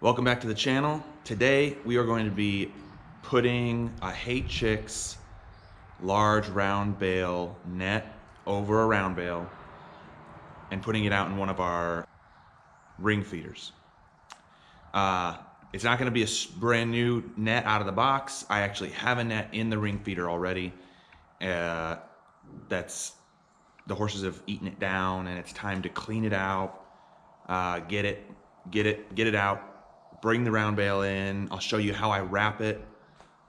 Welcome back to the channel. Today we are going to be putting a Hay Chix large round bale net over a round bale and putting it out in one of our ring feeders. It's not going to be a brand new net out of the box. I actually have a net in the ring feeder already. That's the horses have eaten it down, and it's time to clean it out, get it out. Bring the round bale in. I'll show you how I wrap it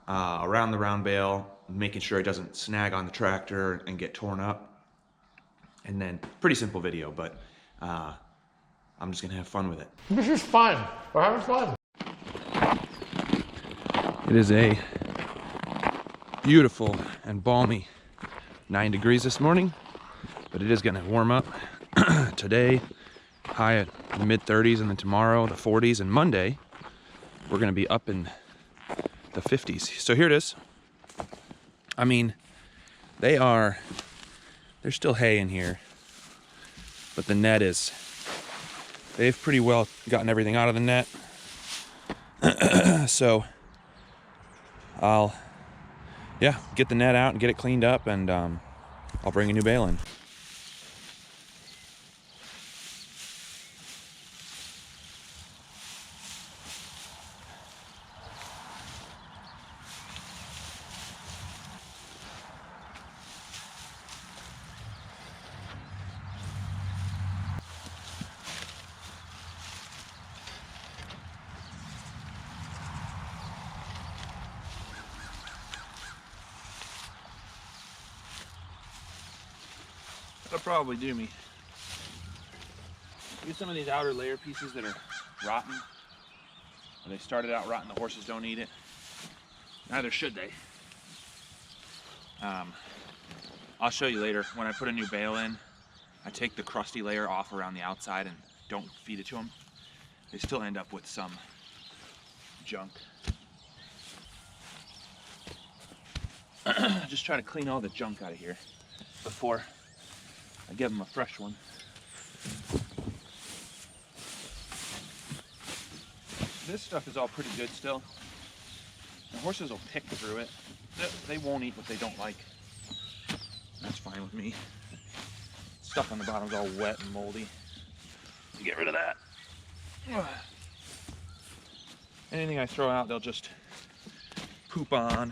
around the round bale, making sure it doesn't snag on the tractor and get torn up. And then, pretty simple video, but I'm just gonna have fun with it. This is fun. We're having fun. It is a beautiful and balmy 9 degrees this morning, but it is gonna warm up today. High at mid 30s, and then tomorrow the 40s, and Monday we're gonna be up in the 50s. So here it is. I mean, there's still hay in here, but the net they've pretty well gotten everything out of the net. So I'll get the net out and get it cleaned up, and I'll bring a new bale in. That'll probably do me. Get some of these outer layer pieces that are rotten. Or they started out rotten, the horses don't eat it. Neither should they. I'll show you later. When I put a new bale in, I take the crusty layer off around the outside and don't feed it to them. They still end up with some junk. Just try to clean all the junk out of here before I give them a fresh one. This stuff is all pretty good still. The horses will pick through it. They won't eat what they don't like. That's fine with me. Stuff on the bottom's all wet and moldy. Get rid of that. Anything I throw out, they'll just poop on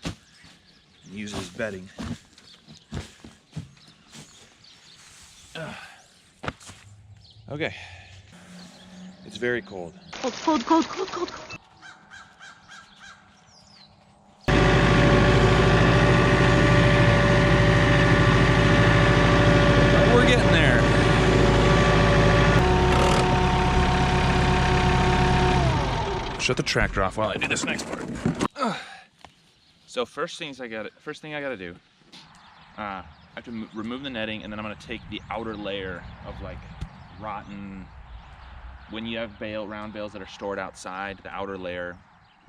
and use as bedding. Okay, it's very cold. Cold. We're getting there. Shut the tractor off while I do this next part. So first thing I gotta do, I have to remove the netting, and then I'm gonna take the outer layer of like rotten. When you have round bales that are stored outside, the outer layer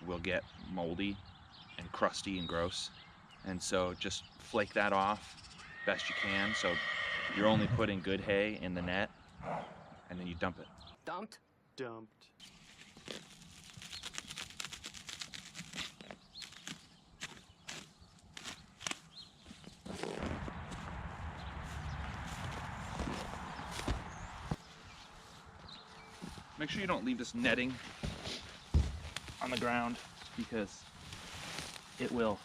will get moldy and crusty and gross. And so just flake that off best you can. So you're only putting good hay in the net, and then you dump it. Dumped. Make sure you don't leave this netting on the ground, because it will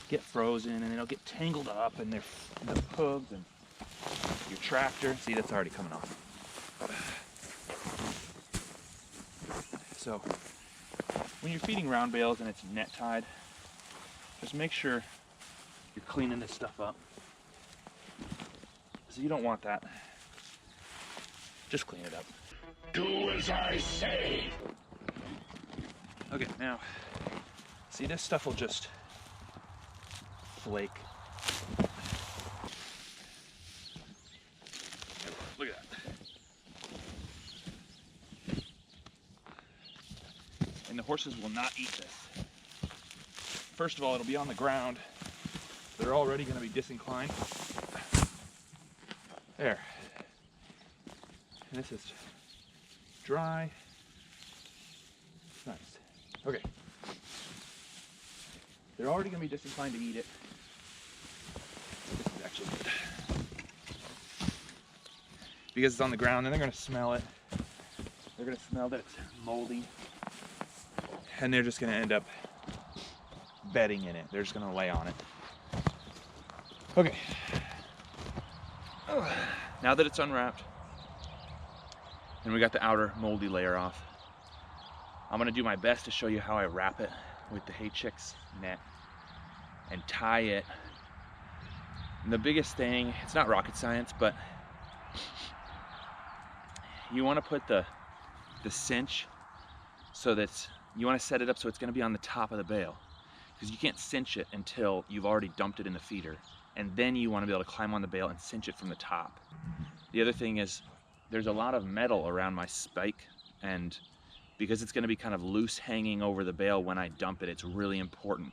get frozen and it'll get tangled up in the hooves and your tractor. See, that's already coming off. So when you're feeding round bales and it's net tied, just make sure you're cleaning this stuff up. So you don't want that. Just clean it up. Do as I say. Okay, now, see, this stuff will just flake. Look at that. And the horses will not eat this. First of all, it'll be on the ground. They're already going to be disinclined. There. And this is dry Okay. They're already gonna be disinclined to eat it. This is actually good. Because it's on the ground, and they're gonna smell it. They're gonna smell that it's moldy. And they're just gonna end up bedding in it. They're just gonna lay on it. Okay. Now that it's unwrapped, and we got the outer moldy layer off, I'm gonna do my best to show you how I wrap it with the Hay Chix net and tie it. And the biggest thing, it's not rocket science, but you wanna put the cinch so that you wanna set it up so it's gonna be on the top of the bale, because you can't cinch it until you've already dumped it in the feeder. And then you wanna be able to climb on the bale and cinch it from the top. The other thing is, there's a lot of metal around my spike, and because it's gonna be kind of loose hanging over the bale when I dump it, it's really important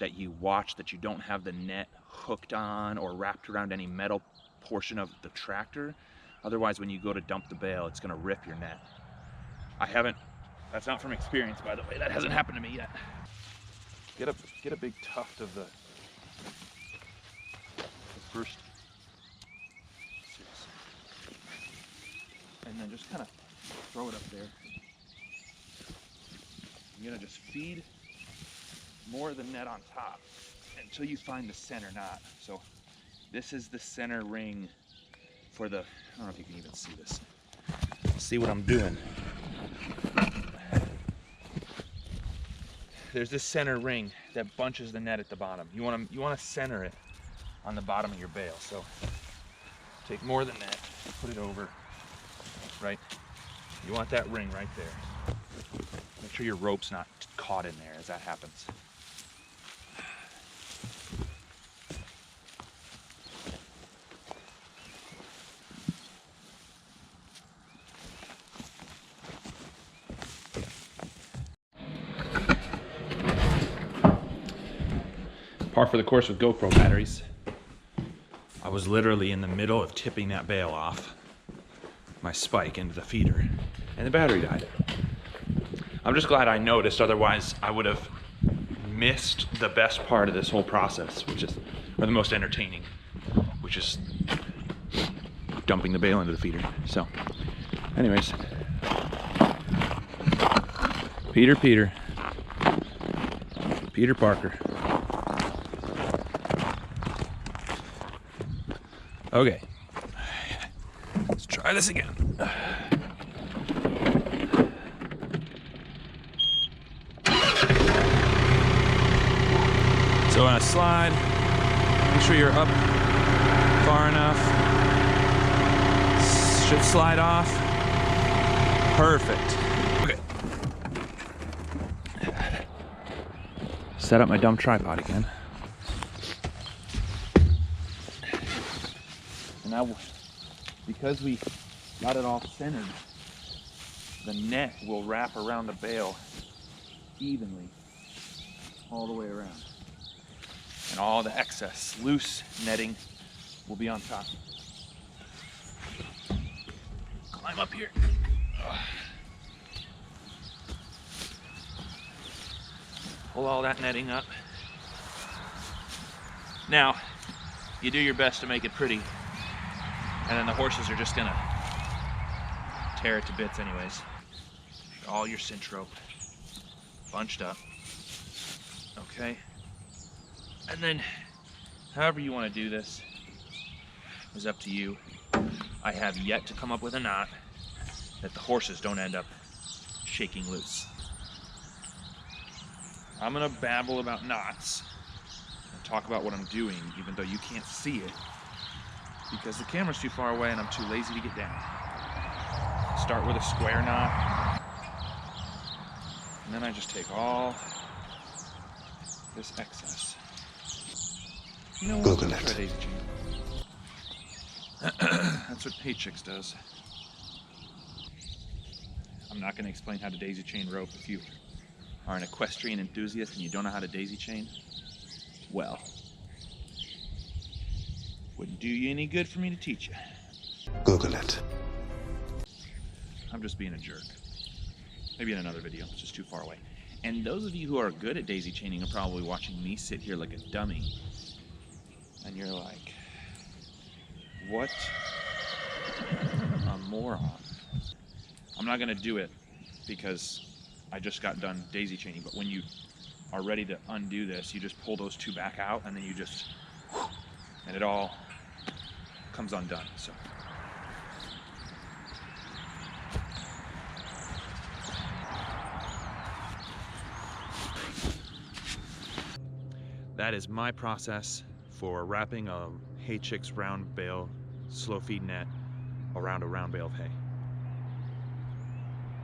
that you watch that you don't have the net hooked on or wrapped around any metal portion of the tractor. Otherwise, when you go to dump the bale, it's gonna rip your net. That's not from experience, by the way. That hasn't happened to me yet. Get a big tuft of the first six. And then just kind of throw it up there. You're gonna just feed more of the net on top until you find the center knot. So this is the center ring for the, I don't know if you can even see this. See what I'm doing? There's this center ring that bunches the net at the bottom. You wanna center it on the bottom of your bale. So take more of the net, put it over, right? You want that ring right there. Make sure your rope's not caught in there as that happens. Par for the course with GoPro batteries. I was literally in the middle of tipping that bale off my spike into the feeder, and the battery died. I'm just glad I noticed, otherwise I would have missed the best part of this whole process, or the most entertaining, which is dumping the bale into the feeder. So, anyways, Peter Parker. Okay, let's try this again. So on a slide, make sure you're up far enough. Should slide off. Perfect. Okay. Set up my dumb tripod again. And now, because we got it all centered, the net will wrap around the bale evenly all the way around. And all the excess loose netting will be on top. Climb up here. Pull all that netting up. Now, you do your best to make it pretty, and then the horses are just gonna tear it to bits anyways. All your cinch rope bunched up, okay? And then, however you want to do this is up to you. I have yet to come up with a knot that the horses don't end up shaking loose. I'm gonna babble about knots and talk about what I'm doing, even though you can't see it, because the camera's too far away and I'm too lazy to get down. Start with a square knot, and then I just take all this excess. You know what? Let's try daisy chain. That's what Hay Chix does. I'm not going to explain how to daisy chain rope if you are an equestrian enthusiast and you don't know how to daisy chain. Well, wouldn't do you any good for me to teach you. Google it. I'm just being a jerk. Maybe in another video, it's just too far away. And those of you who are good at daisy chaining are probably watching me sit here like a dummy. And you're like, what a moron. I'm not gonna do it because I just got done daisy chaining, but when you are ready to undo this, you just pull those two back out and then you just, and it all comes undone. So. That is my process for wrapping a Hay Chix round bale slow feed net around a round bale of hay.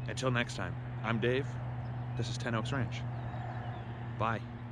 Until next time, I'm Dave. This is 10 Oaks Ranch. Bye.